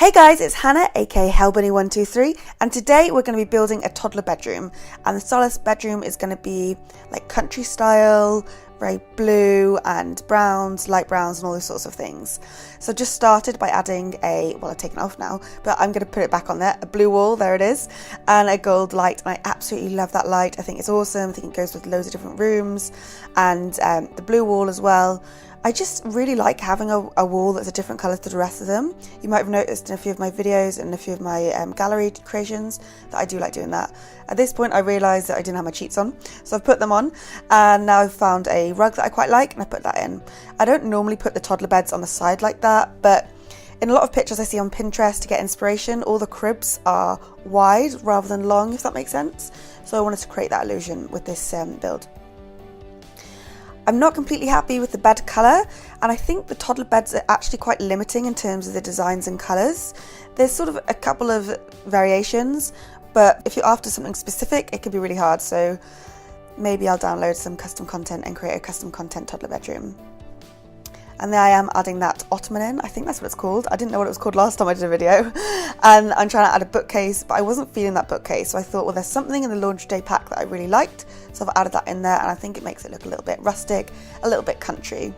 Hey guys, it's Hannah, aka Hellbunny123, and today we're going to be building a toddler bedroom. And the style of this bedroom is going to be like country style, very blue and browns, light browns, and all those sorts of things. So just started by adding I've taken it off now, but I'm going to put it back on there, a blue wall, there it is, and a gold light. And I absolutely love that light. I think it's awesome. I think it goes with loads of different rooms, and the blue wall as well. I just really like having a wall that's a different colour to the rest of them. You might have noticed in a few of my videos and a few of my gallery creations that I do like doing that. At this point I realised that I didn't have my cheats on, so I've put them on, and now I've found a rug that I quite like and I put that in. I don't normally put the toddler beds on the side like that, but in a lot of pictures I see on Pinterest to get inspiration, all the cribs are wide rather than long, if that makes sense. So I wanted to create that illusion with this build. I'm not completely happy with the bed colour, and I think the toddler beds are actually quite limiting in terms of the designs and colours. There's sort of a couple of variations, but if you're after something specific, it can be really hard. So maybe I'll download some custom content and create a custom content toddler bedroom. And there I am adding that ottoman in. I think that's what it's called. I didn't know what it was called last time I did a video. And I'm trying to add a bookcase, but I wasn't feeling that bookcase. So I thought, well, there's something in the laundry day pack that I really liked. So I've added that in there, and I think it makes it look a little bit rustic, a little bit country.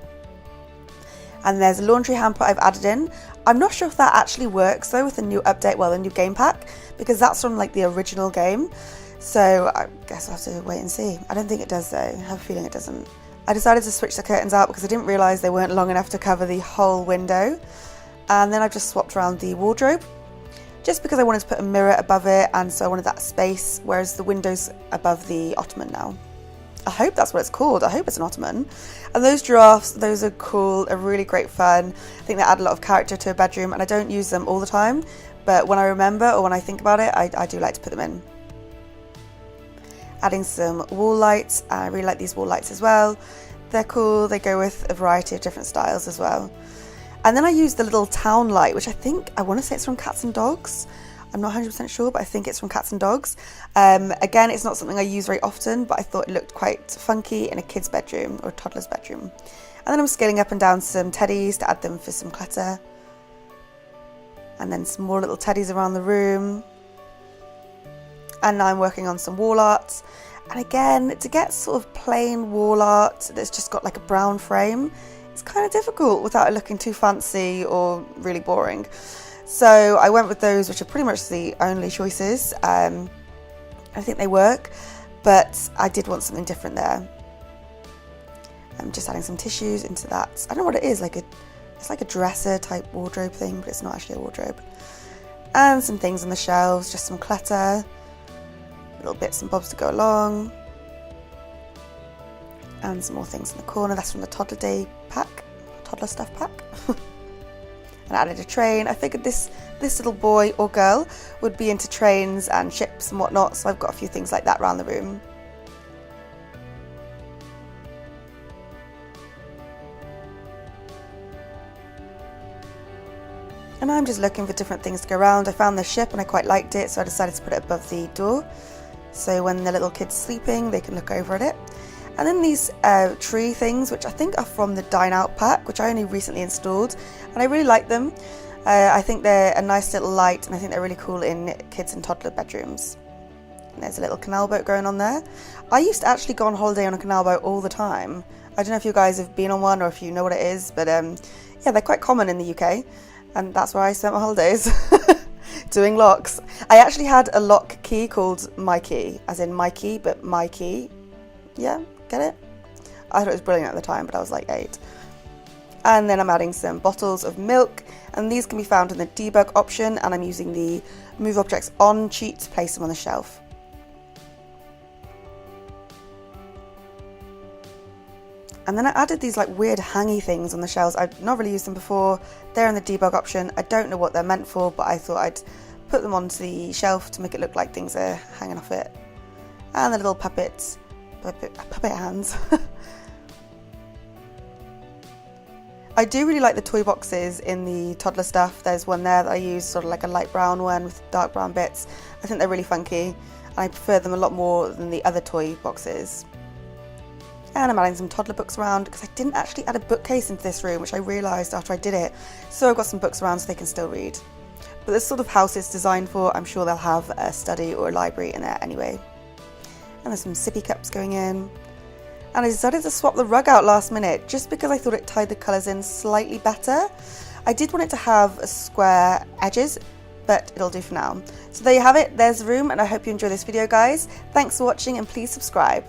And there's a laundry hamper I've added in. I'm not sure if that actually works though with the new update, the new game pack, because that's from like the original game. So I guess I'll have to wait and see. I don't think it does though. I have a feeling it doesn't. I decided to switch the curtains out because I didn't realise they weren't long enough to cover the whole window. And then I've just swapped around the wardrobe, just because I wanted to put a mirror above it, and so I wanted that space, whereas the window's above the ottoman now. I hope that's what it's called. I hope it's an ottoman. And those giraffes, those are cool, are really great fun. I think they add a lot of character to a bedroom, and I don't use them all the time, but when I remember or when I think about it, I do like to put them in. Adding some wall lights. I really like these wall lights as well. They're cool. They go with a variety of different styles as well. And then I used the little town light, which I want to say it's from Cats and Dogs. I'm not 100% sure, but I think it's from Cats and Dogs. Again, it's not something I use very often, but I thought it looked quite funky in a kid's bedroom or a toddler's bedroom. And then I'm scaling up and down some teddies to add them for some clutter. And then some more little teddies around the room. And now I'm working on some wall art. And again, to get sort of plain wall art that's just got like a brown frame, it's kind of difficult without it looking too fancy or really boring. So I went with those, which are pretty much the only choices. I think they work, but I did want something different there. I'm just adding some tissues into that. I don't know what it is, it's like a dresser type wardrobe thing, but it's not actually a wardrobe. And some things on the shelves, just some clutter. Little bits and bobs to go along, and some more things in the corner. That's from the toddler day pack, toddler stuff pack. And I added a train. I figured this little boy or girl would be into trains and ships and whatnot, so I've got a few things like that around the room. And I'm just looking for different things to go around. I found the ship and I quite liked it, so I decided to put it above the door. So when the little kid's sleeping, they can look over at it. And then these tree things, which I think are from the Dine Out pack, which I only recently installed, and I really like them. I think they're a nice little light, and I think they're really cool in kids and toddler bedrooms. And there's a little canal boat going on there. I used to actually go on holiday on a canal boat all the time. I don't know if you guys have been on one or if you know what it is, but yeah, they're quite common in the UK, and that's where I spent my holidays. Doing locks. I actually had a lock key called My Key, as in my key, but my key. Yeah, get it? I thought it was brilliant at the time, but I was like 8. And then I'm adding some bottles of milk, and these can be found in the debug option, and I'm using the move objects on cheat to place them on the shelf. And then I added these like weird hangy things on the shelves. I've not really used them before. They're in the debug option. I don't know what they're meant for, but I thought I'd put them onto the shelf to make it look like things are hanging off it. And the little puppet hands. I do really like the toy boxes in the toddler stuff. There's one there that I use, sort of like a light brown one with dark brown bits. I think they're really funky, and I prefer them a lot more than the other toy boxes. And I'm adding some toddler books around because I didn't actually add a bookcase into this room, which I realised after I did it. So I've got some books around so they can still read. but the sort of house it's designed for, I'm sure they'll have a study or a library in there anyway. And there's some sippy cups going in. And I decided to swap the rug out last minute just because I thought it tied the colours in slightly better. I did want it to have square edges, but it'll do for now. So there you have it, there's the room, and I hope you enjoy this video, guys. Thanks for watching and please subscribe.